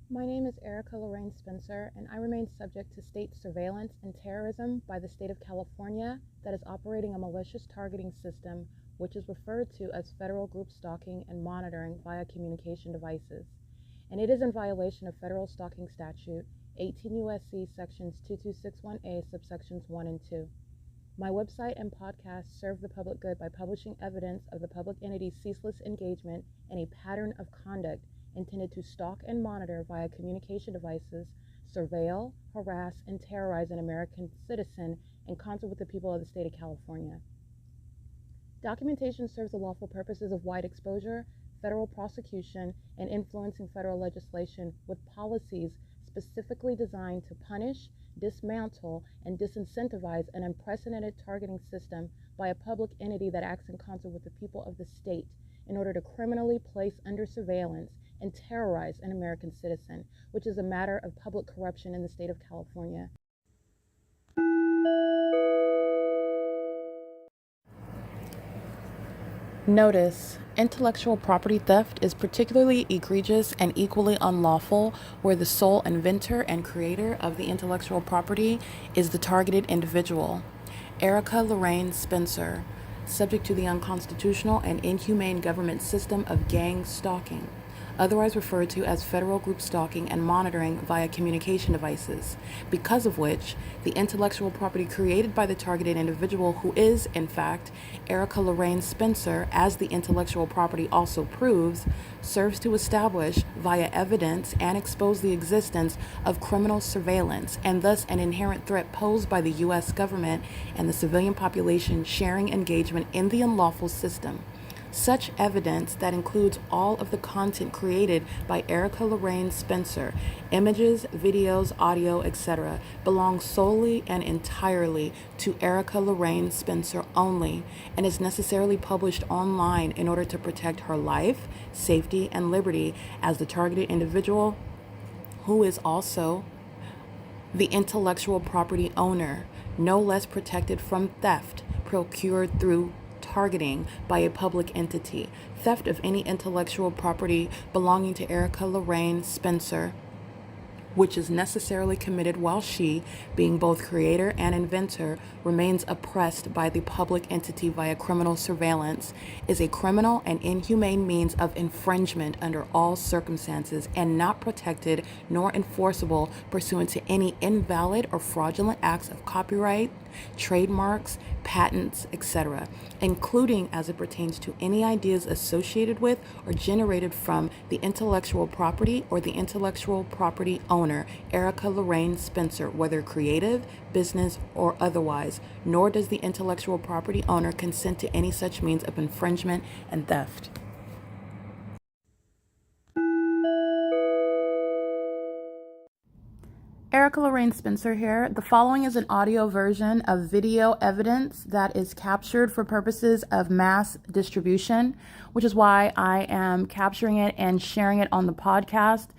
My name is Erica Lorraine Spencer, and I remain subject to state surveillance and terrorism by the state of California that is operating a malicious targeting system which is referred to as federal group stalking and monitoring via communication devices. And it is in violation of federal stalking statute 18 U.S.C. sections 2261A subsections 1 and 2. My website and podcast serve the public good by publishing evidence of the public entity's ceaseless engagement in a pattern of conduct intended to stalk and monitor via communication devices, surveil, harass, and terrorize an American citizen in concert with the people of the state of California. Documentation serves the lawful purposes of wide exposure, federal prosecution, and influencing federal legislation with policies specifically designed to punish, dismantle, and disincentivize an unprecedented targeting system by a public entity that acts in concert with the people of the state in order to criminally place under surveillance and terrorize an American citizen, which is a matter of public corruption in the state of California. Notice: intellectual property theft is particularly egregious and equally unlawful where the sole inventor and creator of the intellectual property is the targeted individual. Erica Lorraine Spencer, subject to the unconstitutional and inhumane government system of gang stalking, otherwise referred to as federal group stalking and monitoring via communication devices, because of which the intellectual property created by the targeted individual, who is, in fact, Erica Lorraine Spencer, as the intellectual property also proves, serves to establish via evidence and expose the existence of criminal surveillance and thus an inherent threat posed by the U.S. government and the civilian population sharing engagement in the unlawful system. Such evidence that includes all of the content created by Erica Lorraine Spencer, images, videos, audio, etc., belongs solely and entirely to Erica Lorraine Spencer only and is necessarily published online in order to protect her life, safety, and liberty as the targeted individual, who is also the intellectual property owner, no less protected from theft procured through targeting by a public entity. Theft of any intellectual property belonging to Erica Lorraine Spencer, which is necessarily committed while she, being both creator and inventor, remains oppressed by the public entity via criminal surveillance, is a criminal and inhumane means of infringement under all circumstances and not protected nor enforceable pursuant to any invalid or fraudulent acts of copyright, trademarks, patents, etc., including as it pertains to any ideas associated with or generated from the intellectual property or the intellectual property owner, Erica Lorraine Spencer, whether creative, business, or otherwise, nor does the intellectual property owner consent to any such means of infringement and theft. Erica Lorraine Spencer here. The following is an audio version of video evidence that is captured for purposes of mass distribution, which is why I am capturing it and sharing it on the podcast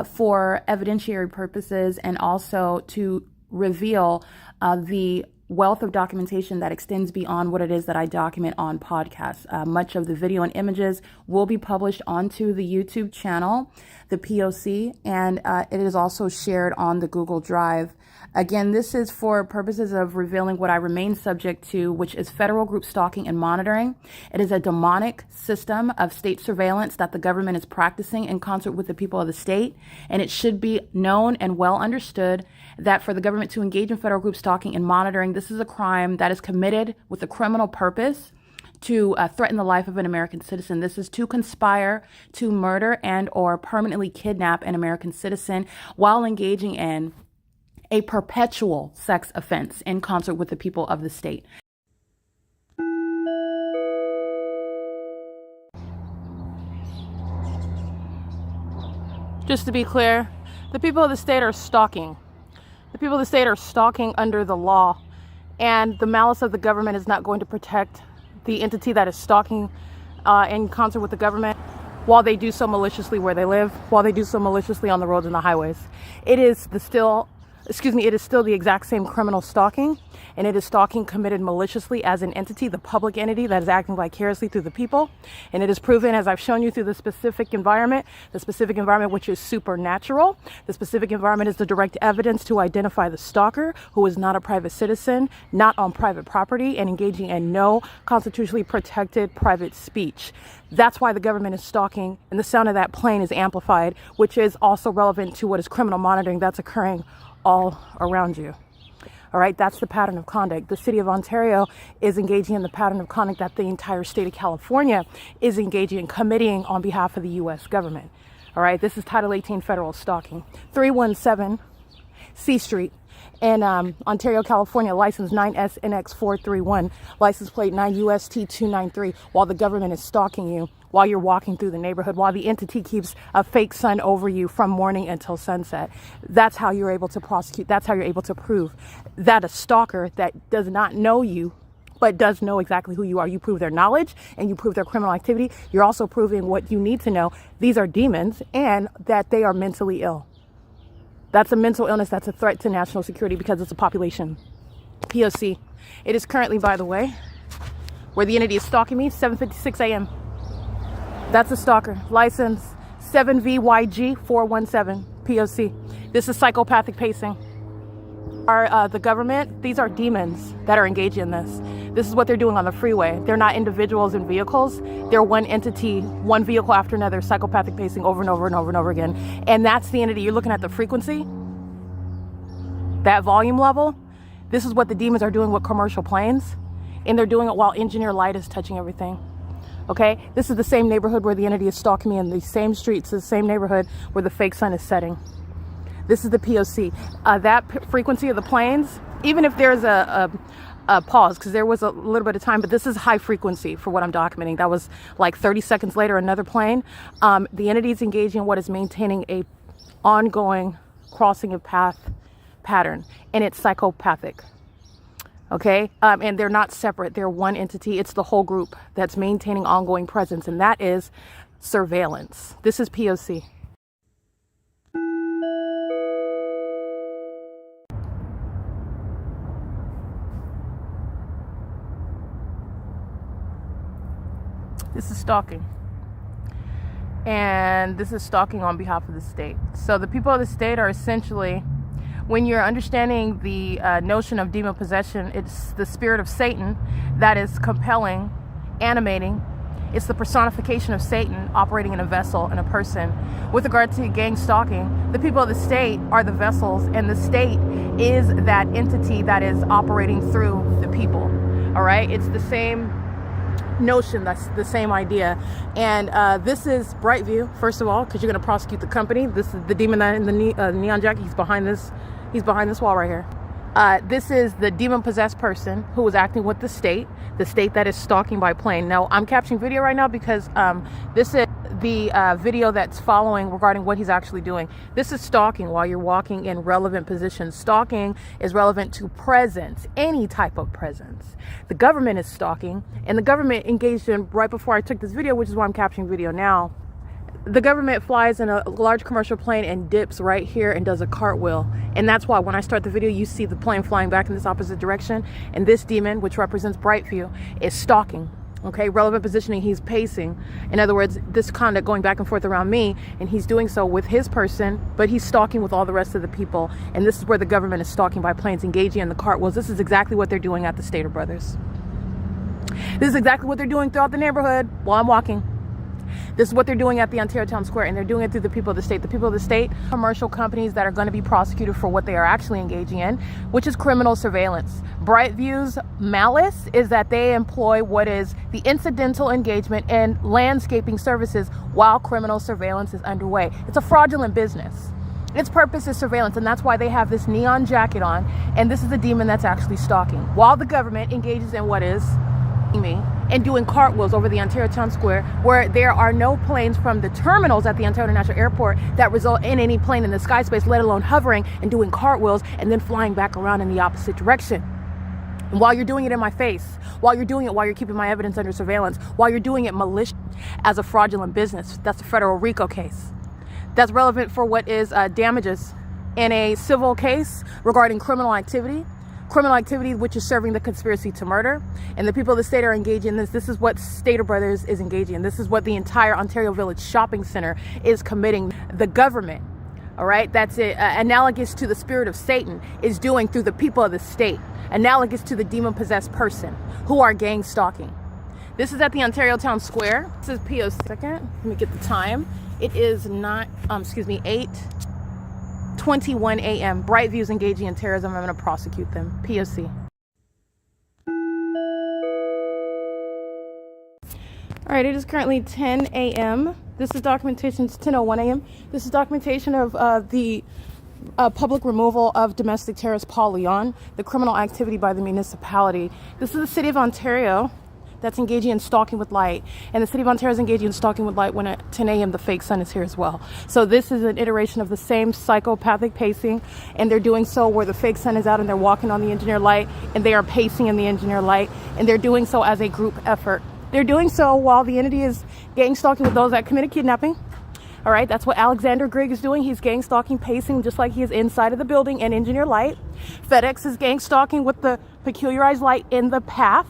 for evidentiary purposes and also to reveal the wealth of documentation that extends beyond what it is that I document on podcasts. Much of the video and images will be published onto the YouTube channel, the P.O.C, and it is also shared on the Google Drive. Again, this is for purposes of revealing what I remain subject to, which is federal group stalking and monitoring. It is a demonic system of state surveillance that the government is practicing in concert with the people of the state, and it should be known and well understood that for the government to engage in federal group stalking and monitoring, this is a crime that is committed with a criminal purpose to threaten the life of an American citizen. This is to conspire to murder and or permanently kidnap an American citizen while engaging in a perpetual sex offense in concert with the people of the state. Just to be clear, the people of the state are stalking. The people of the state are stalking under the law, and the malice of the government is not going to protect the entity that is stalking in concert with the government while they do so maliciously where they live, while they do so maliciously on the roads and the highways. It is it is still the exact same criminal stalking, and it is stalking committed maliciously as an entity, the public entity that is acting vicariously through the people. And it is proven, as I've shown you, through the specific environment which is supernatural. The specific environment is the direct evidence to identify the stalker, who is not a private citizen, not on private property, and engaging in no constitutionally protected private speech. That's why the government is stalking, and the sound of that plane is amplified, which is also relevant to what is criminal monitoring that's occurring all around you. All right, that's the pattern of conduct. The city of Ontario is engaging in the pattern of conduct that the entire state of California is engaging in, committing on behalf of the U.S. government. All right, this is Title 18 federal stalking. 317 C Street in Ontario, California, license 9SNX431, license plate 9UST293, while the government is stalking you, while you're walking through the neighborhood, while the entity keeps a fake sun over you from morning until sunset. That's how you're able to prosecute. That's how you're able to prove that a stalker that does not know you, but does know exactly who you are. You prove their knowledge and you prove their criminal activity. You're also proving what you need to know. These are demons and that they are mentally ill. That's a mental illness. That's a threat to national security because it's a population. P.O.C. It is currently, by the way, where the entity is stalking me, 7:56 a.m. That's a stalker. License 7VYG417 P.O.C. This is psychopathic pacing. The government, these are demons that are engaged in this. This is what they're doing on the freeway. They're not individuals in vehicles. They're one entity, one vehicle after another, psychopathic pacing over and over and over and over again. And that's the entity. You're looking at the frequency, that volume level. This is what the demons are doing with commercial planes. And they're doing it while engineer light is touching everything. Okay, this is the same neighborhood where the entity is stalking me, in the same streets, the same neighborhood where the fake sun is setting. This is the P.O.C. That frequency of the planes, even if there's a pause, because there was a little bit of time, but this is high frequency for what I'm documenting. That was like 30 seconds later, another plane. The entity is engaging in what is maintaining a ongoing crossing of path pattern, and it's psychopathic. Okay, and they're not separate. They're one entity. It's the whole group that's maintaining ongoing presence, and that is surveillance. This is P.O.C. This is stalking. And this is stalking on behalf of the state. So the people of the state are essentially, when you're understanding the notion of demon possession, it's the spirit of Satan that is compelling, animating. It's the personification of Satan operating in a vessel, in a person. With regard to gang stalking, the people of the state are the vessels, and the state is that entity that is operating through the people. All right? It's the same notion, that's the same idea. And this is Brightview, first of all, because you're going to prosecute the company. This is the demon that in the neon jacket. He's behind this wall right here. This is the demon possessed person who was acting with the state that is stalking by plane. Now I'm capturing video right now because this is the video that's following regarding what he's actually doing. This is stalking while you're walking in relevant positions. Stalking is relevant to presence, any type of presence. The government is stalking, and the government engaged in right before I took this video, which is why I'm capturing video now. The government flies in a large commercial plane and dips right here and does a cartwheel. And that's why when I start the video, you see the plane flying back in this opposite direction. And this demon, which represents Brightview, is stalking. Okay, relevant positioning, he's pacing. In other words, this conduct going back and forth around me, and he's doing so with his person, but he's stalking with all the rest of the people. And this is where the government is stalking by planes, engaging in the cartwheels. This is exactly what they're doing at the Stater Brothers. This is exactly what they're doing throughout the neighborhood while I'm walking. This is what they're doing at the Ontario Town Square, and they're doing it through the people of the state. The people of the state, commercial companies that are going to be prosecuted for what they are actually engaging in, which is criminal surveillance. Brightview's malice is that they employ what is the incidental engagement in landscaping services while criminal surveillance is underway. It's a fraudulent business. Its purpose is surveillance, and that's why they have this neon jacket on, and this is the demon that's actually stalking, while the government engages in what is me and doing cartwheels over the Ontario Town Square, where there are no planes from the terminals at the Ontario International Airport that result in any plane in the sky space, let alone hovering and doing cartwheels and then flying back around in the opposite direction. And while you're doing it in my face, while you're doing it while you're keeping my evidence under surveillance, while you're doing it malicious as a fraudulent business, that's a federal RICO case. That's relevant for what is damages in a civil case regarding criminal activity which is serving the conspiracy to murder. And the people of the state are engaging in this. This is what Stater Brothers is engaging in. This is what the entire Ontario Village Shopping Center is committing. The government, all right, that's it, analogous to the spirit of Satan, is doing through the people of the state, analogous to the demon-possessed person, who are gang stalking. This is at the Ontario Town Square. This is P.O.C. Second, let me get the time. It is 8:21 a.m. Brightview engaging in terrorism. I'm going to prosecute them. P.O.C. All right, it is currently 10 a.m. This is documentation. It's 10:01 a.m. This is documentation of the public removal of domestic terrorist Paul Leon, the criminal activity by the municipality. This is the City of Ontario that's engaging in stalking with light. And the City of Ontario is engaging in stalking with light when at 10 a.m. the fake sun is here as well. So this is an iteration of the same psychopathic pacing, and they're doing so where the fake sun is out and they're walking on the engineer light, and they are pacing in the engineer light, and they're doing so as a group effort. They're doing so while the entity is gang stalking with those that committed kidnapping. All right, that's what Alexander Grigg is doing. He's gang stalking, pacing just like he is inside of the building in engineer light. FedEx is gang stalking with the peculiarized light in the path.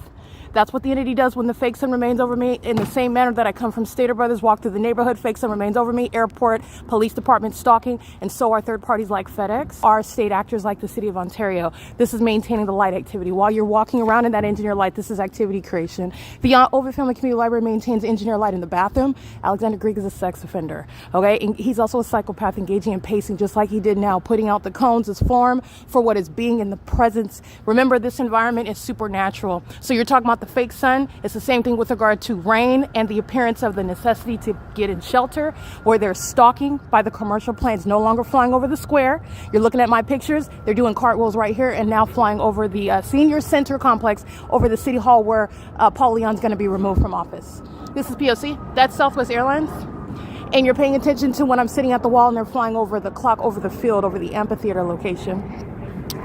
That's what the entity does when the fake sun remains over me. In the same manner that I come from Stater Brothers, walk through the neighborhood, fake sun remains over me, airport, police department stalking, and so are third parties like FedEx, are state actors like the City of Ontario. This is maintaining the light activity. While you're walking around in that engineer light, this is activity creation. The OVITT Family Community Library maintains engineer light in the bathroom. Alexander Grigg is a sex offender, okay? And he's also a psychopath engaging in pacing just like he did now, putting out the cones as form for what is being in the presence. Remember, this environment is supernatural. So you're talking about the fake sun. It's the same thing with regard to rain and the appearance of the necessity to get in shelter, where they're stalking by the commercial planes, no longer flying over the square. You're looking at my pictures. They're doing cartwheels right here and now flying over the senior center complex, over the city hall where Paul Leon's going to be removed from office. This is P.O.C. That's Southwest Airlines. And you're paying attention to when I'm sitting at the wall and they're flying over the clock, over the field, over the amphitheater location.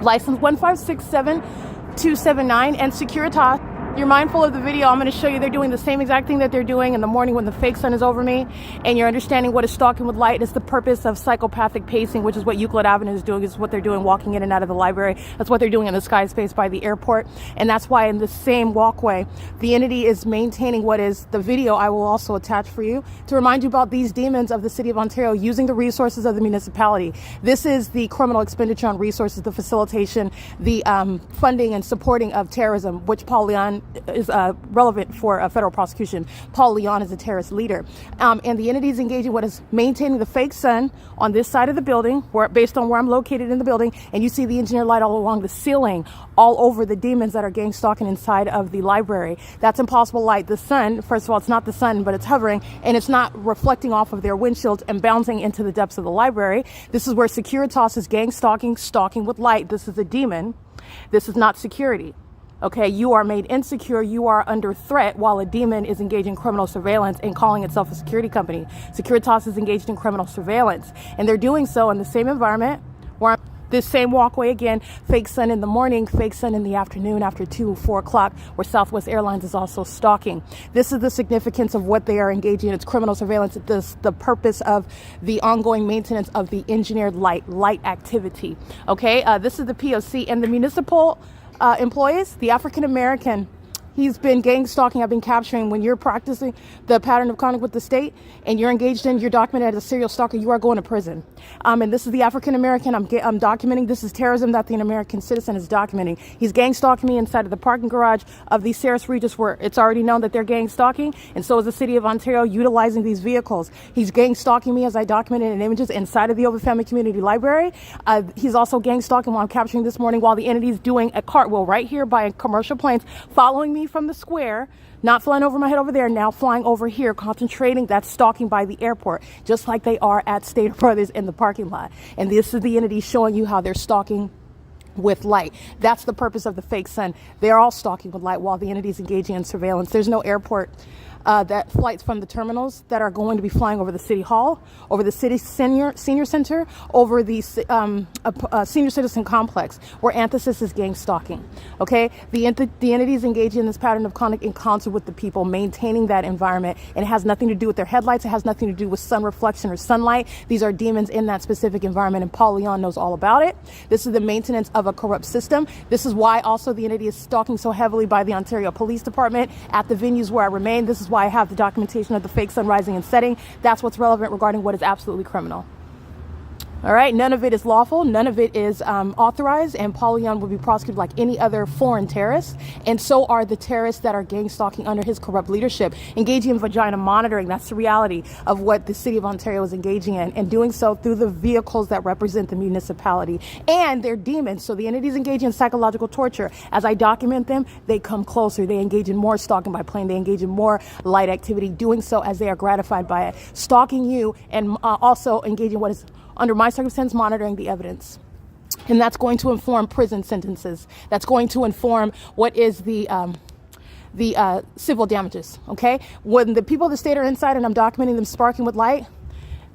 License 1567279 and Securitas. You're mindful of the video. I'm going to show you they're doing the same exact thing that they're doing in the morning when the fake sun is over me, and you're understanding what is stalking with light. It's the purpose of psychopathic pacing, which is what Euclid Avenue is doing. Is what they're doing walking in and out of the library. That's what they're doing in the sky space by the airport, and that's why in the same walkway the entity is maintaining what is the video I will also attach for you to remind you about these demons of the City of Ontario using the resources of the municipality. This is the criminal expenditure on resources, the facilitation, the funding and supporting of terrorism, which Paul Leon is relevant for a federal prosecution. Paul Leon is a terrorist leader. And the entity is engaging what is maintaining the fake sun on this side of the building, where based on where I'm located in the building, and you see the engineer light all along the ceiling, all over the demons that are gang stalking inside of the library. That's impossible light. The sun, first of all, it's not the sun, but it's hovering, and it's not reflecting off of their windshields and bouncing into the depths of the library. This is where Securitas is gang stalking, stalking with light. This is a demon. This is not security. Okay, you are made insecure, you are under threat while a demon is engaged in criminal surveillance and calling itself a security company. Securitas is engaged in criminal surveillance, and they're doing so in the same environment where this same walkway again, fake sun in the morning, fake sun in the afternoon after 2, 4 o'clock, where Southwest Airlines is also stalking. This is the significance of what they are engaging in. It's criminal surveillance. It's the purpose of the ongoing maintenance of the engineered light activity. Okay, this is the P.O.C. and the municipal employees, the African American, he's been gang stalking. I've been capturing when you're practicing the pattern of conduct with the state and you're engaged in, you're documented as a serial stalker, you are going to prison. And this is the African American I'm documenting. This is terrorism that the American citizen is documenting. He's gang stalking me inside of the parking garage of the Saris Regis, where it's already known that they're gang stalking, and so is the City of Ontario utilizing these vehicles. He's gang stalking me as I documented in images inside of the OVITT Family Community Library. He's also gang stalking while I'm capturing this morning while the entity is doing a cartwheel right here by commercial planes, following me from the square, not flying over my head over there, now flying over here, concentrating. That's stalking by the airport, just like they are at Stater Brothers in the parking lot. And this is the entity showing you how they're stalking with light. That's the purpose of the fake sun. They're all stalking with light while the entity is engaging in surveillance. There's no airport that flights from the terminals that are going to be flying over the city hall, over the city senior center, over the senior citizen complex, where antithesis is gang stalking. Okay, the entities engaging in this pattern of conduct in concert with the people, maintaining that environment, and it has nothing to do with their headlights. It has nothing to do with sun reflection or sunlight. These are demons in that specific environment, and Paul Leon knows all about it. This is the maintenance of a corrupt system. This is why also the entity is stalking so heavily by the Ontario Police Department at the venues where I remain. This is why I have the documentation of the fake sun rising and setting. That's what's relevant regarding what is absolutely criminal. All right, none of it is lawful, none of it is authorized, and Paul Leon will be prosecuted like any other foreign terrorist, and so are the terrorists that are gang stalking under his corrupt leadership, engaging in vagina monitoring. That's the reality of what the city of Ontario is engaging in, and doing so through the vehicles that represent the municipality. And they're demons, so the entities engaging in psychological torture. As I document them, they come closer. They engage in more stalking by plane. They engage in more light activity, doing so as they are gratified by it, stalking you, and also engaging what is, under my circumstance, monitoring the evidence. And that's going to inform prison sentences. That's going to inform what is the civil damages, okay? When the people of the state are inside and I'm documenting them sparking with light,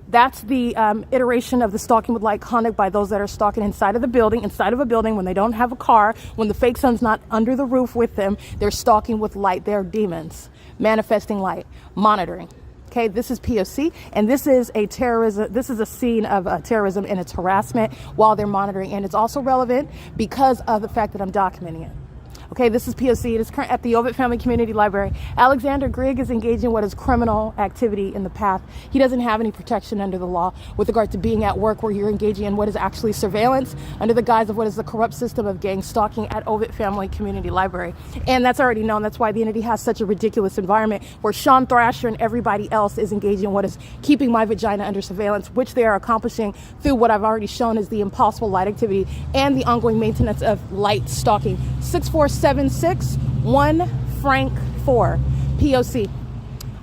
that's the iteration of the stalking with light conduct by those that are stalking inside of a building when they don't have a car, when the fake sun's not under the roof with them. They're stalking with light. They're demons manifesting light, monitoring. Okay, this is P.O.C. and this is a terrorism. This is a scene of terrorism and its harassment while they're monitoring, and it's also relevant because of the fact that I'm documenting it. Okay, this is P.O.C. It is current at the OVITT Family Community Library. Alexander Grigg is engaging in what is criminal activity in the path. He doesn't have any protection under the law with regard to being at work where you're engaging in what is actually surveillance under the guise of what is the corrupt system of gang stalking at OVITT Family Community Library. And that's already known. That's why the entity has such a ridiculous environment where Sean Thrasher and everybody else is engaging in what is keeping my vagina under surveillance, which they are accomplishing through what I've already shown is the impossible light activity and the ongoing maintenance of light stalking. 64761 Frank 4 P.O.C.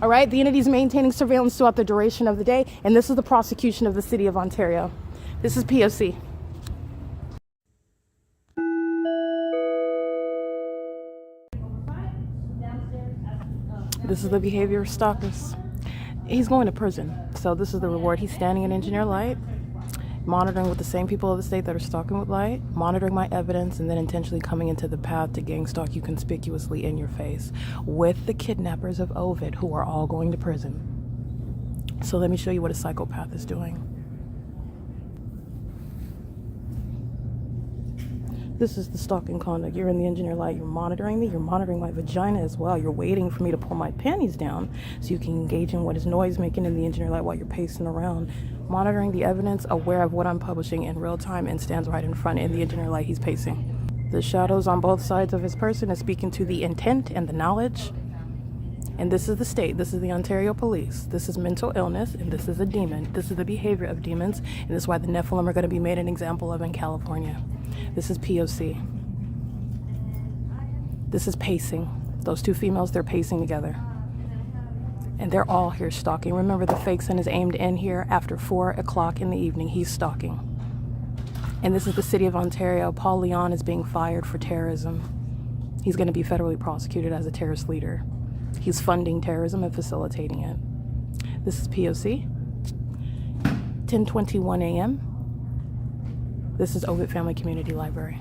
All right, the entity is maintaining surveillance throughout the duration of the day, and this is the prosecution of the city of Ontario. This is P.O.C. This is the behavior of stalkers. He's going to prison, so this is the reward. He's standing in engineer light, monitoring with the same people of the state that are stalking with light, monitoring my evidence, and then intentionally coming into the path to gang stalk you conspicuously in your face with the kidnappers of OVITT, who are all going to prison. So let me show you what a psychopath is doing. This is the stalking conduct. You're in the engineer light, you're monitoring me, you're monitoring my vagina as well. You're waiting for me to pull my panties down so you can engage in what is noise making in the engineer light while you're pacing around, monitoring the evidence, aware of what I'm publishing in real time, and stands right in front in the engineer light he's pacing. The shadows on both sides of his person is speaking to the intent and the knowledge. And this is the state. This is the Ontario Police. This is mental illness, and this is a demon. This is the behavior of demons, and this is why the Nephilim are going to be made an example of in California. This is P.O.C. This is pacing. Those two females, they're pacing together. And they're all here stalking. Remember, the fake sun is aimed in here after 4 o'clock in the evening. He's stalking. And this is the city of Ontario. Paul Leon is being fired for terrorism. He's going to be federally prosecuted as a terrorist leader. He's funding terrorism and facilitating it. This is P.O.C. 10:21 a.m. This is OVITT Family Community Library.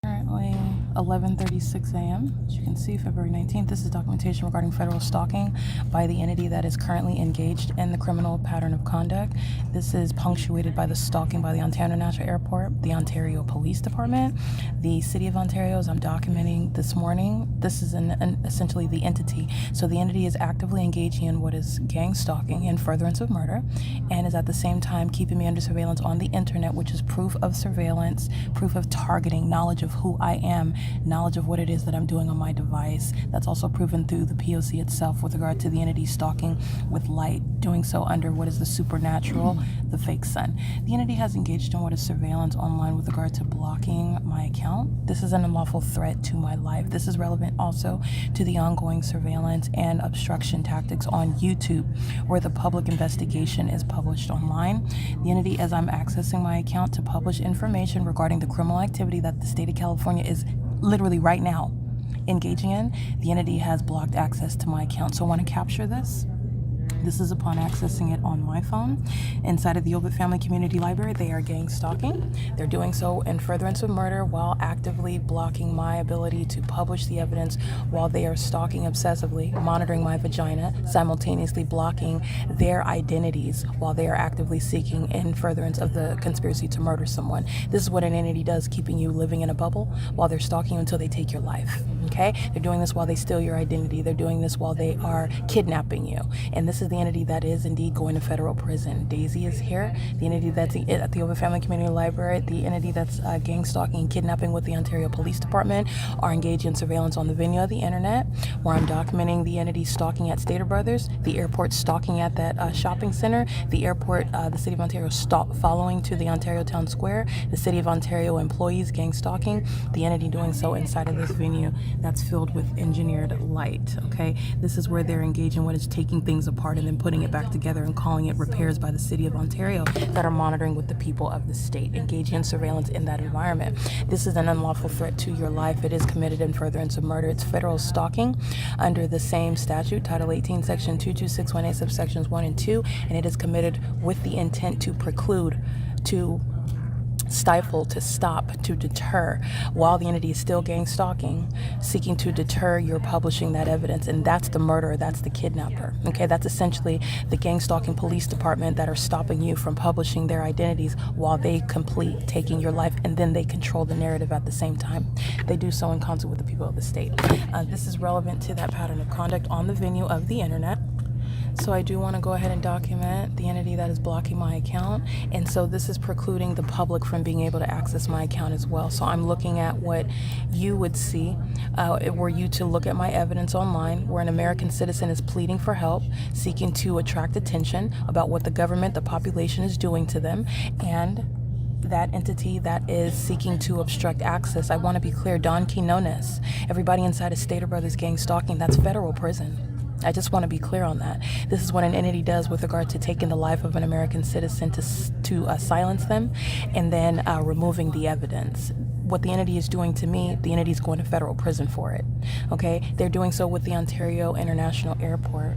Currently 11:36 a.m. As you can see, February 19th. This is documentation regarding federal stalking by the entity that is currently engaged in the criminal pattern of conduct. This is punctuated by the stalking by the Ontario International Airport, the Ontario Police Department, the City of Ontario, as I'm documenting this morning. This is essentially the entity. So the entity is actively engaging in what is gang stalking and furtherance of murder, and is at the same time keeping me under surveillance on the internet, which is proof of surveillance, proof of targeting, knowledge of who I am, knowledge of what it is that I'm doing on my device. That's also proven through the P.O.C. itself with regard to the entity stalking with light, doing so under what is the supernatural, the fake sun. The entity has engaged in what is surveillance online with regard to blocking my account. This is an unlawful threat to my life. This is relevant also to the ongoing surveillance and obstruction tactics on YouTube, where the public investigation is published online. The entity, as I'm accessing my account to publish information regarding the criminal activity that the state of California is literally right now engaging in, the entity has blocked access to my account. So I want to capture this. This is upon accessing it on my phone. Inside of the OVITT Family Community Library, they are gang stalking. They're doing so in furtherance of murder while actively blocking my ability to publish the evidence, while they are stalking obsessively, monitoring my vagina, simultaneously blocking their identities while they are actively seeking in furtherance of the conspiracy to murder someone. This is what an entity does, keeping you living in a bubble while they're stalking you until they take your life. Okay? They're doing this while they steal your identity. They're doing this while they are kidnapping you. And this is the entity that is indeed going to federal prison. Daisy is here, the entity that's at the OVITT Family Community Library, the entity that's gang stalking and kidnapping with the Ontario Police Department, are engaged in surveillance on the venue of the internet, where I'm documenting the entity stalking at Stater Brothers, the airport stalking at that shopping center, the airport, the City of Ontario following to the Ontario Town Square, the City of Ontario employees gang stalking, the entity doing so inside of this venue that's filled with engineered light. Okay, this is where they're engaging what is taking things apart and then putting it back together and calling it repairs by the City of Ontario that are monitoring with the people of the state, engaging in surveillance in that environment. This is an unlawful threat to your life. It is committed in furtherance of murder. It's federal stalking under the same statute, Title 18, Section 22618, subsections 1 and 2, and it is committed with the intent to preclude, to stifle, to stop, to deter, while the entity is still gang stalking, seeking to deter your publishing that evidence. And that's the murderer, that's the kidnapper. Okay, that's essentially the gang stalking police department that are stopping you from publishing their identities while they complete taking your life, and then they control the narrative at the same time. They do so in concert with the people of the state. This is relevant to that pattern of conduct on the venue of the internet. So I do want to go ahead and document the entity that is blocking my account. And so this is precluding the public from being able to access my account as well. So I'm looking at what you would see were you to look at my evidence online, where an American citizen is pleading for help, seeking to attract attention about what the government, the population is doing to them, and that entity that is seeking to obstruct access. I want to be clear, Don Quinones, everybody inside of Stater Brothers gang stalking, that's federal prison. I just want to be clear on that. This is what an entity does with regard to taking the life of an American citizen to silence them and then removing the evidence. What the entity is doing to me, the entity is going to federal prison for it. Okay? They're doing so with the Ontario International Airport.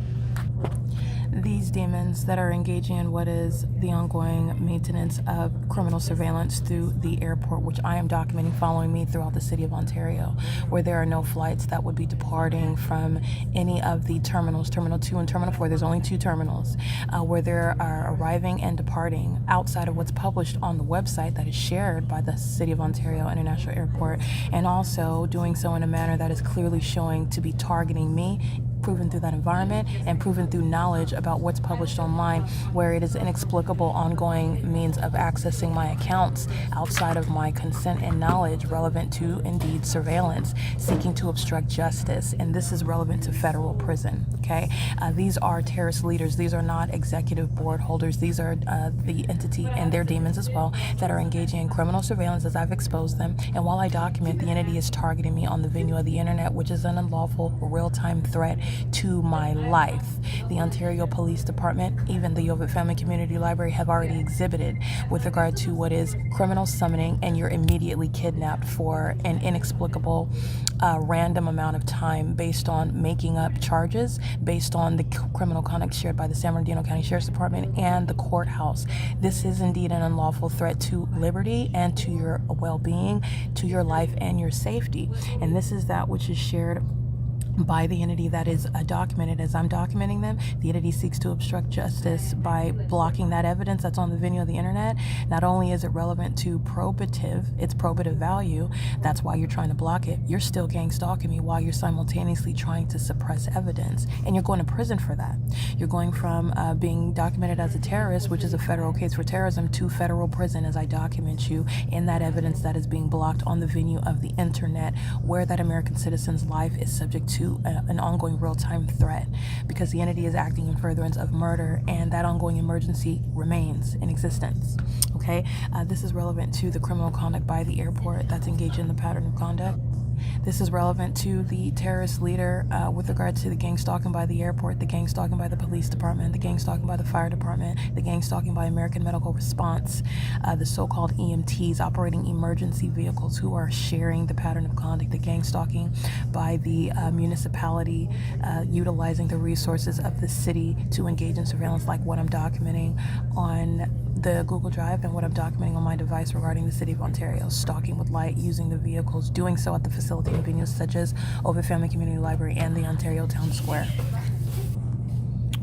These demons that are engaging in what is the ongoing maintenance of criminal surveillance through the airport, which I am documenting following me throughout the City of Ontario, where there are no flights that would be departing from any of the terminals, Terminal 2 and Terminal 4. There's only 2 terminals, where there are arriving and departing outside of what's published on the website that is shared by the City of Ontario International Airport, and also doing so in a manner that is clearly showing to be targeting me, proven through that environment and proven through knowledge about what's published online, where it is inexplicable ongoing means of accessing my accounts outside of my consent and knowledge, relevant to indeed surveillance, seeking to obstruct justice. And this is relevant to federal prison. Okay, these are terrorist leaders. These are not executive board holders. These are the entity and their demons as well that are engaging in criminal surveillance as I've exposed them. And while I document, the entity is targeting me on the venue of the internet, which is an unlawful real-time threat to my life. The Ontario Police Department, even the OVITT Family Community Library, have already exhibited with regard to what is criminal summoning, and you're immediately kidnapped for an inexplicable random amount of time based on making up charges based on the criminal conduct shared by the San Bernardino County Sheriff's Department and the courthouse. This is indeed an unlawful threat to liberty and to your well-being, to your life and your safety. And this is that which is shared by the entity that is documented as I'm documenting them. The entity seeks to obstruct justice by blocking that evidence that's on the video of the internet. Not only is it relevant to its probative value, that's why you're trying to block it. You're still gang stalking me while you're simultaneously trying to suppress evidence, and you're going to prison for that. You're going from being documented as a terrorist, which is a federal case for terrorism, to federal prison as I document you in that evidence that is being blocked on the venue of the internet, where that American citizen's life is subject to an ongoing real-time threat, because the entity is acting in furtherance of murder, and that ongoing emergency remains in existence. Okay, this is relevant to the criminal conduct by the airport that's engaged in the pattern of conduct. This is relevant to the terrorist leader with regard to the gang stalking by the airport, the gang stalking by the police department, the gang stalking by the fire department, the gang stalking by American Medical Response, the so-called EMTs operating emergency vehicles who are sharing the pattern of conduct, the gang stalking by the municipality utilizing the resources of the city to engage in surveillance, like what I'm documenting on the Google Drive and what I'm documenting on my device regarding the City of Ontario, stalking with light, using the vehicles, doing so at the facilitating venues such as OVITT Family Community Library and the Ontario Town Square.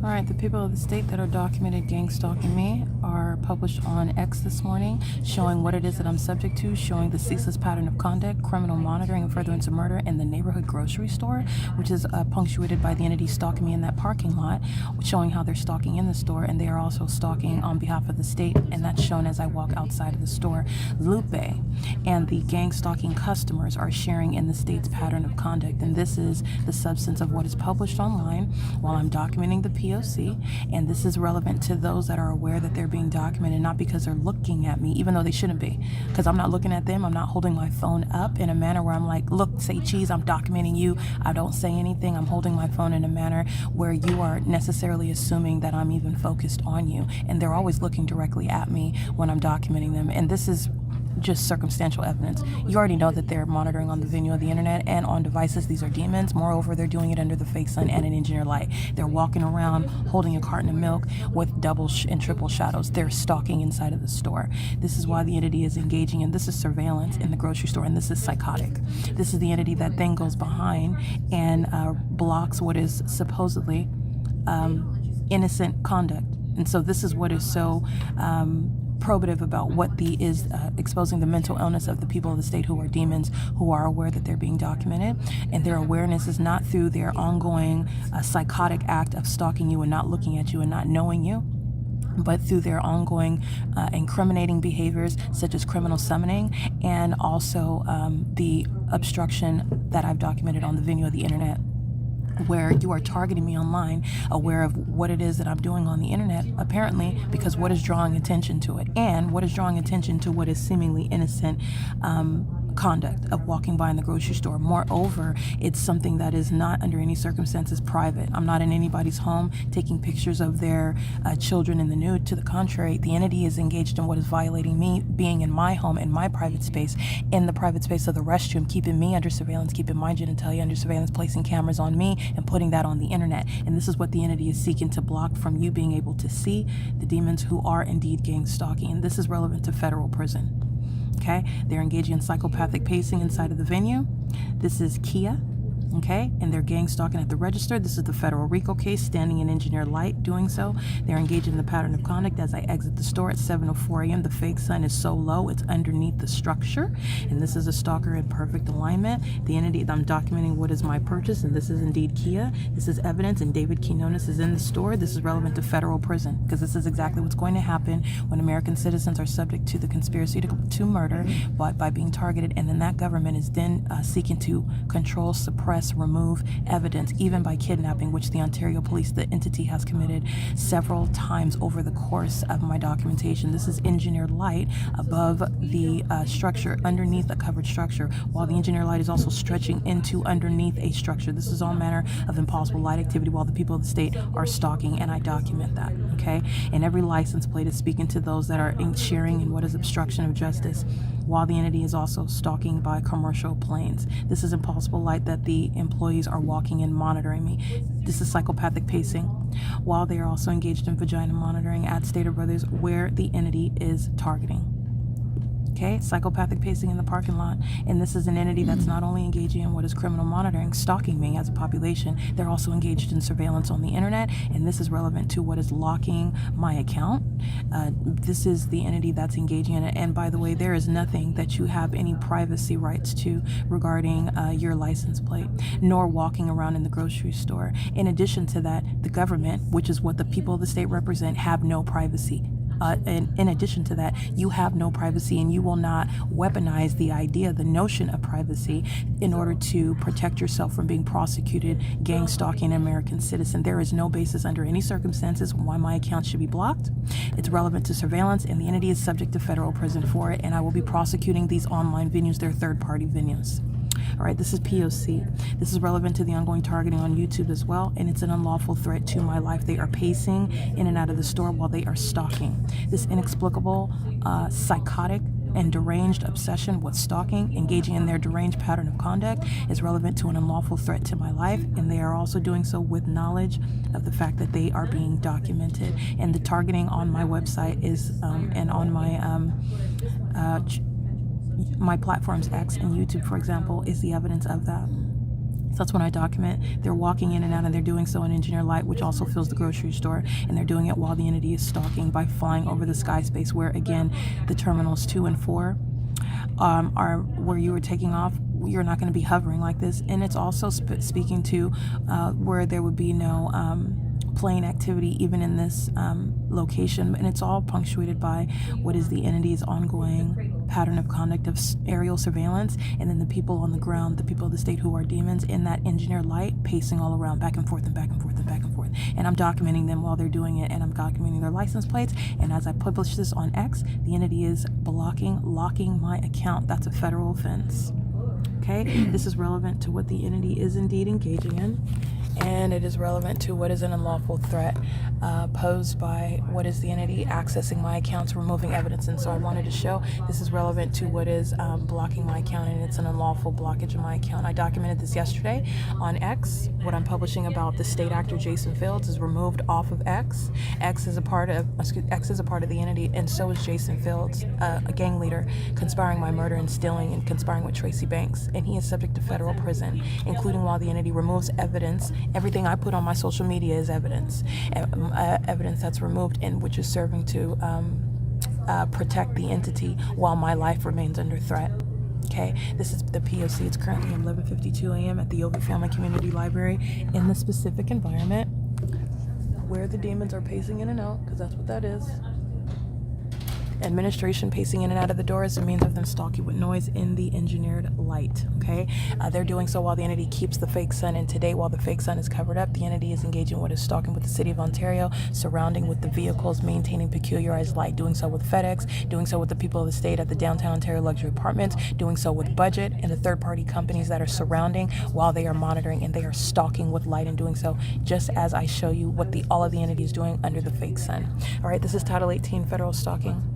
All right, the people of the state that are documented gang stalking me are published on X this morning, showing what it is that I'm subject to, showing the ceaseless pattern of conduct, criminal monitoring, and furtherance of murder in the neighborhood grocery store, which is punctuated by the entity stalking me in that parking lot, showing how they're stalking in the store, and they are also stalking on behalf of the state, and that's shown as I walk outside of the store. Lupe and the gang stalking customers are sharing in the state's pattern of conduct, and this is the substance of what is published online while I'm documenting the P.O.C, and this is relevant to those that are aware that they're being documented, not because they're looking at me, even though they shouldn't be, because I'm not looking at them. I'm not holding my phone up in a manner where I'm like, look, say cheese, I'm documenting you. I don't say anything. I'm holding my phone in a manner where you are necessarily assuming that I'm even focused on you, and they're always looking directly at me when I'm documenting them, and this is just circumstantial evidence. You already know that they're monitoring on the venue of the internet and on devices. These are demons. Moreover, they're doing it under the fake sun and an engineer light. They're walking around holding a carton of milk with double and triple shadows. They're stalking inside of the store. This is why the entity is engaging, and this is surveillance in the grocery store, and this is psychotic. This is the entity that then goes behind and blocks what is supposedly innocent conduct. And so this is what is so probative about what is exposing the mental illness of the people of the state who are demons, who are aware that they're being documented, and their awareness is not through their ongoing psychotic act of stalking you and not looking at you and not knowing you, but through their ongoing incriminating behaviors such as criminal summoning, and also the obstruction that I've documented on the venue of the internet, where you are targeting me online, aware of what it is that I'm doing on the internet, apparently, because what is drawing attention to it, and what is drawing attention to what is seemingly innocent conduct of walking by in the grocery store. Moreover, it's something that is not under any circumstances private. I'm not in anybody's home taking pictures of their children in the nude. To the contrary, the entity is engaged in what is violating me being in my home, in my private space, in the private space of the restroom, keeping me under surveillance, keeping my genitalia under surveillance, placing cameras on me, and putting that on the internet. And this is what the entity is seeking to block from you being able to see the demons who are indeed gang stalking. And this is relevant to federal prison. Okay, they're engaging in psychopathic pacing inside of the venue. This is Kia. Okay, and they're gang stalking at the register. This is the federal RICO case, standing in engineer light, doing so. They're engaging in the pattern of conduct as I exit the store at 7:04 a.m. The fake sun is so low, it's underneath the structure. And this is a stalker in perfect alignment. The entity that I'm documenting what is my purchase, and this is indeed Kia. This is evidence, and David Quinones is in the store. This is relevant to federal prison, because this is exactly what's going to happen when American citizens are subject to the conspiracy to murder by being targeted, and then that government is then seeking to control, suppress, remove evidence, even by kidnapping, which the Ontario Police, the entity, has committed several times over the course of my documentation. This is engineered light above the structure, underneath a covered structure, while the engineered light is also stretching into underneath a structure. This is all manner of impossible light activity while the people of the state are stalking, and I document that, okay? And every license plate is speaking to those that are sharing in what is obstruction of justice, while the entity is also stalking by commercial planes. This is impossible light that the employees are walking in monitoring me. This is psychopathic pacing, while they are also engaged in vagina monitoring at Stater Brothers, where the entity is targeting. Okay, psychopathic pacing in the parking lot. And this is an entity that's not only engaging in what is criminal monitoring, stalking me as a population, they're also engaged in surveillance on the internet, and this is relevant to what is locking my account. This is the entity that's engaging in it, and by the way, there is nothing that you have any privacy rights to regarding your license plate, nor walking around in the grocery store. In addition to that, the government, which is what the people of the state represent, have no privacy. And in addition to that, you have no privacy, and you will not weaponize the idea, the notion of privacy, in order to protect yourself from being prosecuted, gang stalking an American citizen. There is no basis under any circumstances why my account should be blocked. It's relevant to surveillance, and the entity is subject to federal prison for it, and I will be prosecuting these online venues. They're third-party venues. All right, this is P.O.C. This is relevant to the ongoing targeting on YouTube as well, and it's an unlawful threat to my life. They are pacing in and out of the store while they are stalking. This inexplicable, psychotic, and deranged obsession with stalking, engaging in their deranged pattern of conduct, is relevant to an unlawful threat to my life, and they are also doing so with knowledge of the fact that they are being documented. And the targeting on my website is, and on my platforms, X and YouTube, for example, is the evidence of that. So that's when I document. They're walking in and out, and they're doing so in Engineer Light, which also fills the grocery store, and they're doing it while the entity is stalking by flying over the sky space, where, again, the terminals 2 and 4 are where you were taking off. You're not going to be hovering like this. And it's also speaking to where there would be no plane activity even in this location, and it's all punctuated by what is the entity's ongoing pattern of conduct of aerial surveillance, and then the people on the ground, the people of the state who are demons in that Engineer Light, pacing all around, back and forth and back and forth and back and forth. And I'm documenting them while they're doing it, and I'm documenting their license plates. And as I publish this on X, the entity is locking my account. That's a federal offense. Okay, this is relevant to what the entity is indeed engaging in, and it is relevant to what is an unlawful threat posed by what is the entity accessing my accounts, removing evidence. And so I wanted to show this is relevant to what is blocking my account, and it's an unlawful blockage of my account. I documented this yesterday on X. What I'm publishing about the state actor Jason Fields is removed off of X. X is a part of the entity, and so is Jason Fields, a gang leader, conspiring my murder and stealing and conspiring with Tracy Banks, and he is subject to federal prison, including while the entity removes evidence. Everything I put on my social media is evidence, evidence that's removed, and which is serving to protect the entity while my life remains under threat. Okay, this is the P.O.C. It's currently 11:52 a.m. at the OVITT Family Community Library in the specific environment where the demons are pacing in and out, because that's what that is. Administration pacing in and out of the door is a means of them stalking with noise in the Engineered Light. Okay, they're doing so while the entity keeps the fake sun, and today, while the fake sun is covered up, the entity is engaging what is stalking with the city of Ontario, surrounding with the vehicles, maintaining peculiarized light, doing so with FedEx, doing so with the people of the state at the downtown Ontario luxury apartments, doing so with Budget and the third-party companies that are surrounding while they are monitoring, and they are stalking with light and doing so just as I show you what all of the entity is doing under the fake sun. All right, this is Title 18 federal stalking.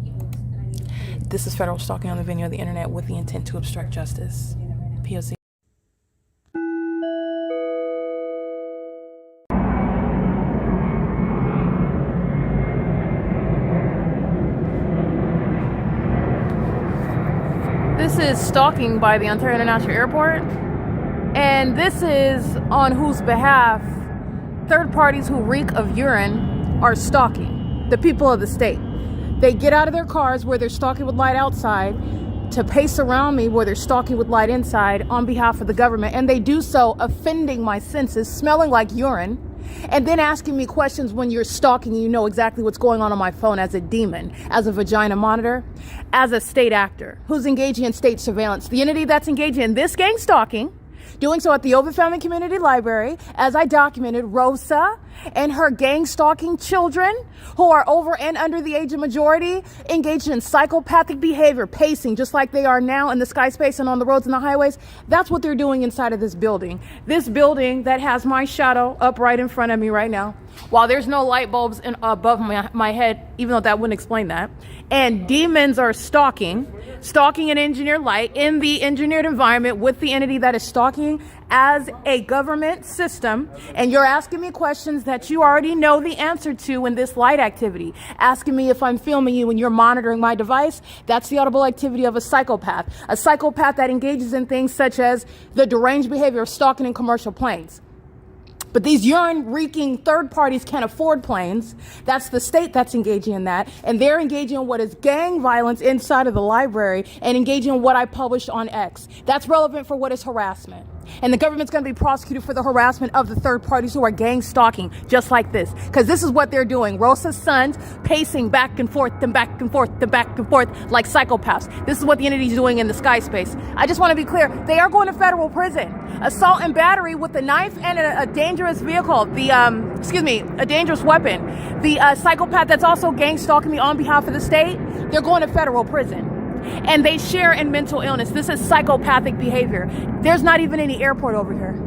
This is federal stalking on the venue of the internet with the intent to obstruct justice. P.O.C. This is stalking by the Ontario International Airport, and this is on whose behalf third parties who reek of urine are stalking the people of the state. They get out of their cars where they're stalking with light outside to pace around me where they're stalking with light inside on behalf of the government. And they do so offending my senses, smelling like urine, and then asking me questions when you're stalking and you know exactly what's going on my phone as a demon, as a vagina monitor, as a state actor who's engaging in state surveillance. The entity that's engaging in this gang stalking, doing so at the OVITT Family Community Library, as I documented, Rosa and her gang stalking children who are over and under the age of majority, engaged in psychopathic behavior, pacing just like they are now in the sky space and on the roads and the highways. That's what they're doing inside of this building. This building that has my shadow up right in front of me right now, while there's no light bulbs above my head, even though that wouldn't explain that. And demons are stalking an engineered light in the engineered environment with the entity that is stalking as a government system, and you're asking me questions that you already know the answer to in this light activity, asking me if I'm filming you and you're monitoring my device, that's the audible activity of a psychopath that engages in things such as the deranged behavior of stalking in commercial planes. But these urine-reeking third parties can't afford planes. That's the state that's engaging in that. And they're engaging in what is gang violence inside of the library and engaging in what I published on X. That's relevant for what is harassment. And the government's going to be prosecuted for the harassment of the third parties who are gang stalking, just like this. Because this is what they're doing. Rosa's sons pacing back and forth and back and forth and back and forth like psychopaths. This is what the entity is doing in the sky space. I just want to be clear. They are going to federal prison. Assault and battery with a knife and a dangerous vehicle. A dangerous weapon. The psychopath that's also gang stalking me on behalf of the state, they're going to federal prison. And they share in mental illness. This is psychopathic behavior. There's not even any airport over here.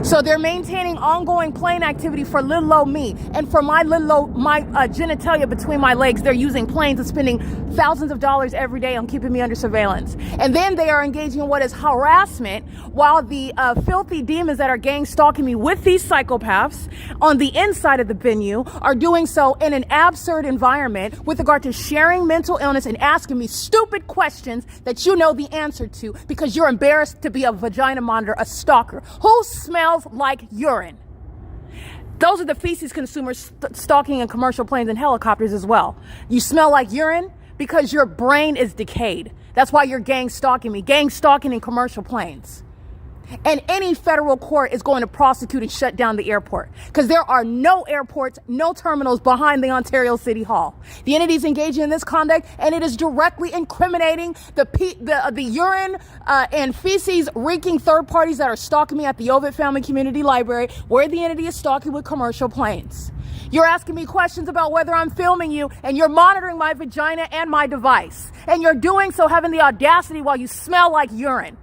So they're maintaining ongoing plane activity for little old me. And for my genitalia between my legs, they're using planes and spending thousands of dollars every day on keeping me under surveillance. And then they are engaging in what is harassment while the filthy demons that are gang stalking me with these psychopaths on the inside of the venue are doing so in an absurd environment with regard to sharing mental illness and asking me stupid questions that you know the answer to because you're embarrassed to be a vagina monitor, a stalker. Who smells like urine? Those are the feces consumers stalking in commercial planes and helicopters as well. You smell like urine because your brain is decayed. That's why you're gang stalking me. Gang stalking in commercial planes. And any federal court is going to prosecute and shut down the airport because there are no airports, no terminals behind the Ontario City Hall. The entity is engaging in this conduct, and it is directly incriminating the urine and feces reeking third parties that are stalking me at the OVITT Family Community Library, where the entity is stalking with commercial planes. You're asking me questions about whether I'm filming you, and you're monitoring my vagina and my device. And you're doing so having the audacity while you smell like urine.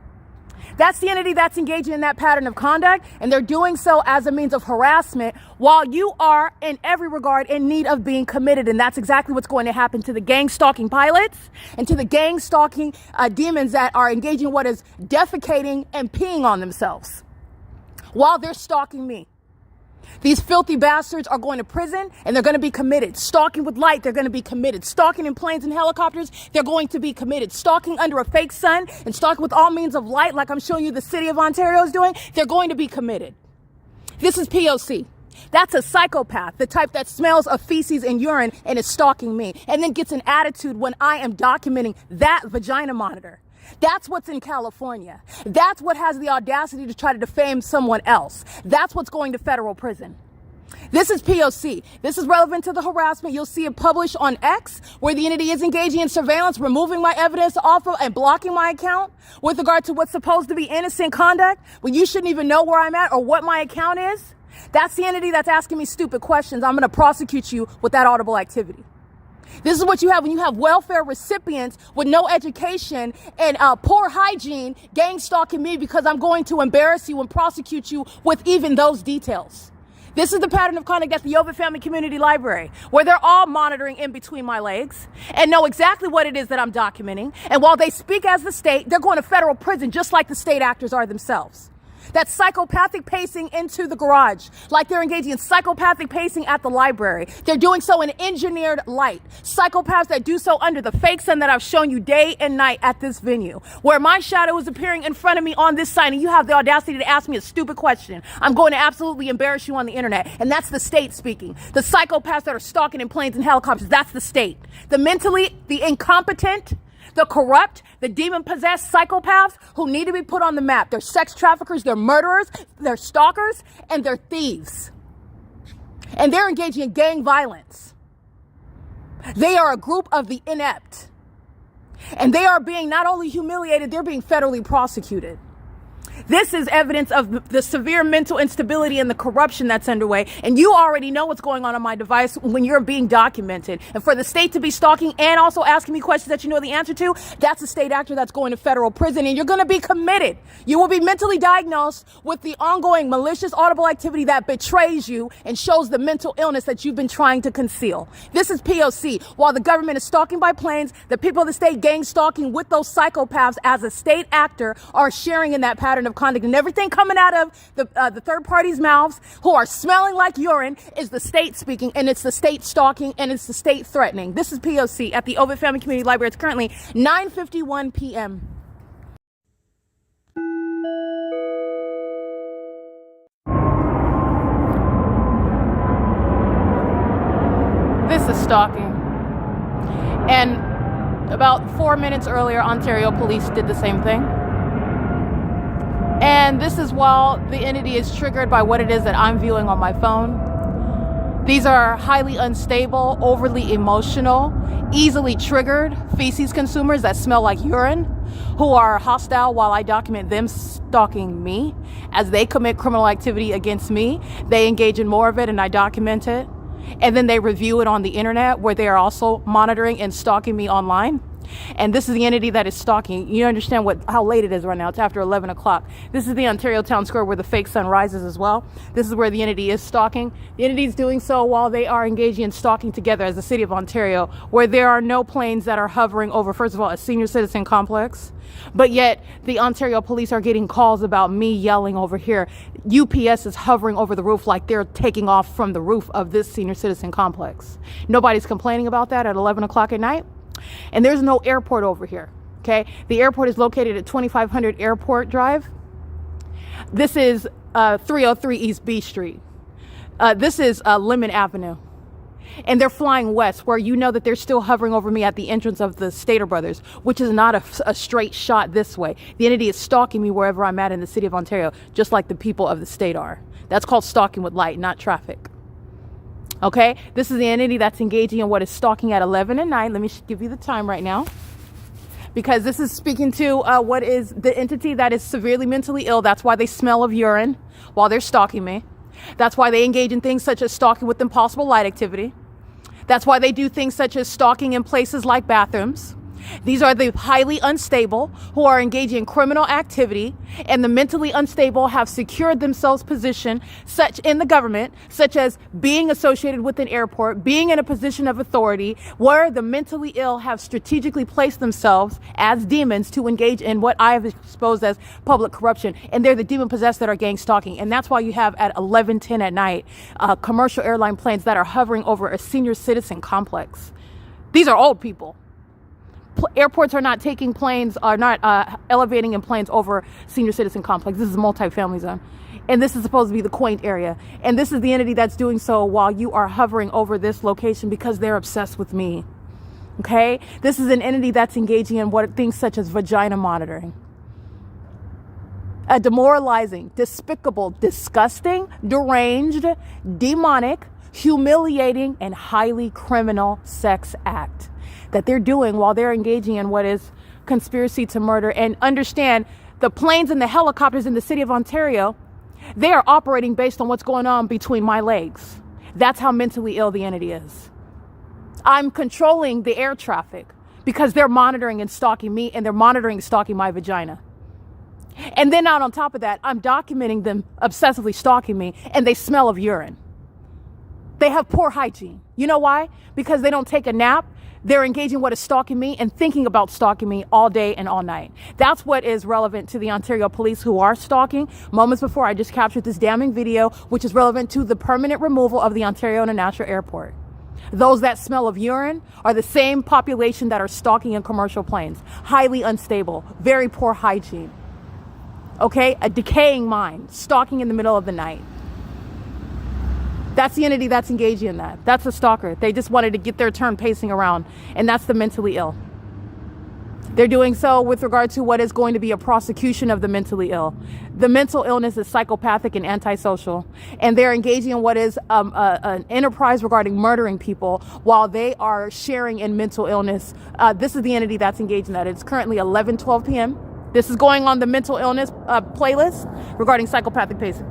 That's the entity that's engaging in that pattern of conduct, and they're doing so as a means of harassment while you are, in every regard, in need of being committed. And that's exactly what's going to happen to the gang stalking pilots and to the gang stalking demons that are engaging in what is defecating and peeing on themselves while they're stalking me. These filthy bastards are going to prison and they're going to be committed. Stalking with light, they're going to be committed. Stalking in planes and helicopters, they're going to be committed. Stalking under a fake sun and stalking with all means of light, like I'm showing you the city of Ontario is doing, they're going to be committed. This is P.O.C. That's a psychopath, the type that smells of feces and urine and is stalking me and then gets an attitude when I am documenting that vagina monitor. That's what's in California. That's what has the audacity to try to defame someone else. That's what's going to federal prison. This is P.O.C. This is relevant to the harassment. You'll see it published on X, where the entity is engaging in surveillance, removing my evidence off of and blocking my account with regard to what's supposed to be innocent conduct when you shouldn't even know where I'm at or what my account is. That's the entity that's asking me stupid questions. I'm going to prosecute you with that audible activity. This is what you have when you have welfare recipients with no education and poor hygiene gang stalking me because I'm going to embarrass you and prosecute you with even those details. This is the pattern of conduct at the OVITT Family Community Library, where they're all monitoring in between my legs and know exactly what it is that I'm documenting. And while they speak as the state, they're going to federal prison just like the state actors are themselves. That's psychopathic pacing into the garage, like they're engaging in psychopathic pacing at the library. They're doing so in engineered light. Psychopaths that do so under the fake sun that I've shown you day and night at this venue, where my shadow is appearing in front of me on this sign, and you have the audacity to ask me a stupid question. I'm going to absolutely embarrass you on the internet, and that's the state speaking. The psychopaths that are stalking in planes and helicopters, that's the state. The incompetent, the corrupt, the demon-possessed psychopaths who need to be put on the map. They're sex traffickers, they're murderers, they're stalkers, and they're thieves. And they're engaging in gang violence. They are a group of the inept. And they are being not only humiliated, they're being federally prosecuted. This is evidence of the severe mental instability and the corruption that's underway. And you already know what's going on my device when you're being documented. And for the state to be stalking and also asking me questions that you know the answer to, that's a state actor that's going to federal prison. And you're going to be committed. You will be mentally diagnosed with the ongoing malicious audible activity that betrays you and shows the mental illness that you've been trying to conceal. This is P.O.C. While the government is stalking by planes, the people of the state gang stalking with those psychopaths as a state actor are sharing in that pattern pattern of conduct, and everything coming out of the third party's mouths who are smelling like urine is the state speaking, and it's the state stalking, and it's the state threatening. This is P.O.C. at the OVITT Family Community Library. It's currently 9:51 p.m. This is stalking. And about 4 minutes earlier, Ontario police did the same thing. And this is while the entity is triggered by what it is that I'm viewing on my phone. These are highly unstable, overly emotional, easily triggered feces consumers that smell like urine, who are hostile while I document them stalking me. As they commit criminal activity against me, they engage in more of it and I document it. And then they review it on the internet, where they are also monitoring and stalking me online. And this is the entity that is stalking. You understand how late it is right now. It's after 11 o'clock. This is the Ontario Town Square where the fake sun rises as well. This is where the entity is stalking. The entity is doing so while they are engaging in stalking together as the city of Ontario, where there are no planes that are hovering over, first of all, a senior citizen complex. But yet the Ontario police are getting calls about me yelling over here. UPS is hovering over the roof like they're taking off from the roof of this senior citizen complex. Nobody's complaining about that at 11 o'clock at night. And there's no airport over here, okay? The airport is located at 2500 Airport Drive. This is 303 East B Street. This is Lemon Avenue. And they're flying west, where you know that they're still hovering over me at the entrance of the Stater Brothers, which is not a straight shot this way. The entity is stalking me wherever I'm at in the city of Ontario, just like the people of the state are. That's called stalking with light, not traffic. Okay, this is the entity that's engaging in what is stalking at 11 at night. Let me give you the time right now, because this is speaking to what is the entity that is severely mentally ill. That's why they smell of urine while they're stalking me. That's why they engage in things such as stalking with impossible light activity. That's why they do things such as stalking in places like bathrooms. These are the highly unstable who are engaging in criminal activity, and the mentally unstable have secured themselves position such in the government, such as being associated with an airport, being in a position of authority, where the mentally ill have strategically placed themselves as demons to engage in what I have exposed as public corruption. And they're the demon possessed that are gang stalking. And that's why you have at 11:10 at night, commercial airline planes that are hovering over a senior citizen complex. These are old people. Airports are not taking planes, are not elevating in planes over senior citizen complex. This is a multi-family zone. And this is supposed to be the quaint area. And this is the entity that's doing so while you are hovering over this location, because they're obsessed with me. Okay? This is an entity that's engaging in what things such as vagina monitoring. A demoralizing, despicable, disgusting, deranged, demonic, humiliating, and highly criminal sex act that they're doing while they're engaging in what is conspiracy to murder. And understand, the planes and the helicopters in the city of Ontario, they are operating based on what's going on between my legs. That's how mentally ill the entity is. I'm controlling the air traffic because they're monitoring and stalking me, and they're monitoring and stalking my vagina. And then out on top of that, I'm documenting them obsessively stalking me, and they smell of urine. They have poor hygiene. You know why? Because they don't take a nap. They're engaging what is stalking me and thinking about stalking me all day and all night. That's what is relevant to the Ontario police who are stalking. Moments before, I just captured this damning video, which is relevant to the permanent removal of the Ontario International Airport. Those that smell of urine are the same population that are stalking in commercial planes. Highly unstable, very poor hygiene. Okay, a decaying mind, stalking in the middle of the night. That's the entity that's engaging in that. That's a stalker. They just wanted to get their turn pacing around, and that's the mentally ill. They're doing so with regard to what is going to be a prosecution of the mentally ill. The mental illness is psychopathic and antisocial, and they're engaging in what is an enterprise regarding murdering people while they are sharing in mental illness. This is the entity that's engaged in that. It's currently 11:12 p.m. This is going on the mental illness playlist regarding psychopathic pacing.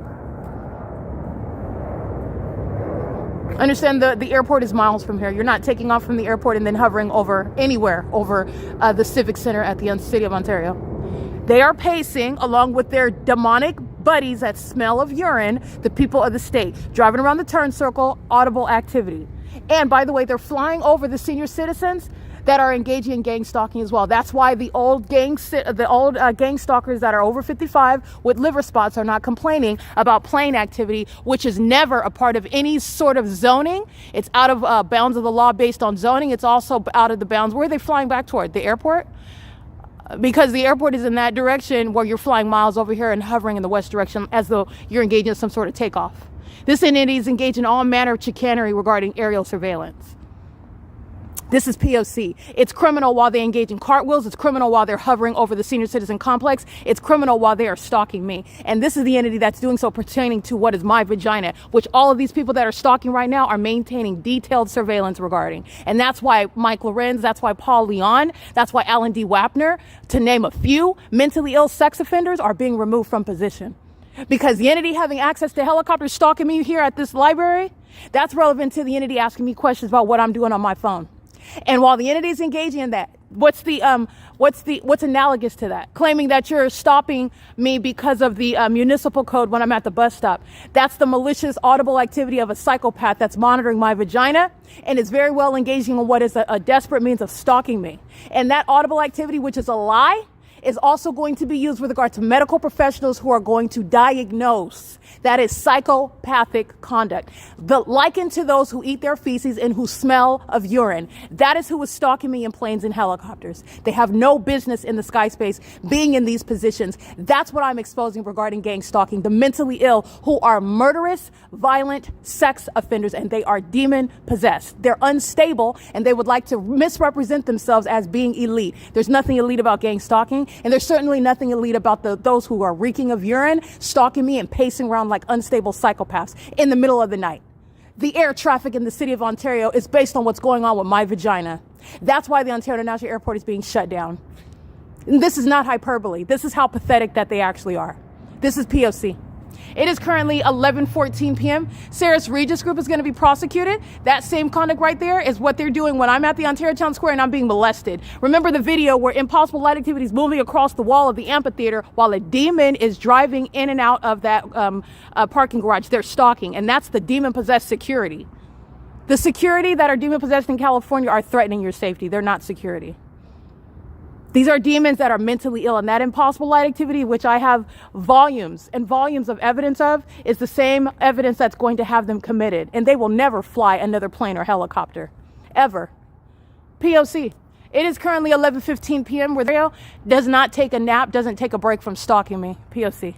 Understand the airport is miles from here. You're not taking off from the airport and then hovering over anywhere over the Civic Center at the city of Ontario. They are pacing along with their demonic buddies that smell of urine, the people of the state, driving around the turn circle, audible activity. And by the way, they're flying over the senior citizens that are engaging in gang stalking as well. That's why the old gang stalkers that are over 55 with liver spots are not complaining about plane activity, which is never a part of any sort of zoning. It's out of bounds of the law based on zoning. It's also out of the bounds. Where are they flying back toward? The airport? Because the airport is in that direction where you're flying miles over here and hovering in the west direction as though you're engaging in some sort of takeoff. This entity is engaged in all manner of chicanery regarding aerial surveillance. This is P.O.C. It's criminal while they engage in cartwheels. It's criminal while they're hovering over the senior citizen complex. It's criminal while they are stalking me. And this is the entity that's doing so pertaining to what is my vagina, which all of these people that are stalking right now are maintaining detailed surveillance regarding. And that's why Mike Lorenz, that's why Paul Leon, that's why Alan D. WAPNER, to name a few, mentally ill sex offenders are being removed from position. Because the entity having access to helicopters stalking me here at this library, that's relevant to the entity asking me questions about what I'm doing on my phone. And while the entity is engaging in that, what's analogous to that? Claiming that you're stopping me because of the municipal code when I'm at the bus stop. That's the malicious audible activity of a psychopath that's monitoring my vagina and is very well engaging in what is a desperate means of stalking me. And that audible activity, which is a lie, is also going to be used with regard to medical professionals who are going to diagnose. That is psychopathic conduct. Likened to those who eat their feces and who smell of urine. That is who is stalking me in planes and helicopters. They have no business in the sky space being in these positions. That's what I'm exposing regarding gang stalking. The mentally ill who are murderous, violent sex offenders, and they are demon possessed. They're unstable and they would like to misrepresent themselves as being elite. There's nothing elite about gang stalking, and there's certainly nothing elite about those who are reeking of urine, stalking me and pacing around like unstable psychopaths in the middle of the night. The air traffic in the city of Ontario is based on what's going on with my vagina. That's why the Ontario International Airport is being shut down. And this is not hyperbole. This is how pathetic that they actually are. This is P.O.C. It is currently 11:14 p.m. Sarah's Regis Group is going to be prosecuted. That same conduct right there is what they're doing when I'm at the Ontario Town Square and I'm being molested. Remember the video where impossible light activity is moving across the wall of the amphitheater while a demon is driving in and out of that parking garage. They're stalking, and that's the demon-possessed security. The security that are demon-possessed in California are threatening your safety. They're not security. These are demons that are mentally ill, and that impossible light activity, which I have volumes and volumes of evidence of, is the same evidence that's going to have them committed. And they will never fly another plane or helicopter, ever. P.O.C. It is currently 11:15 p.m. where Rio does not take a nap, doesn't take a break from stalking me. P.O.C.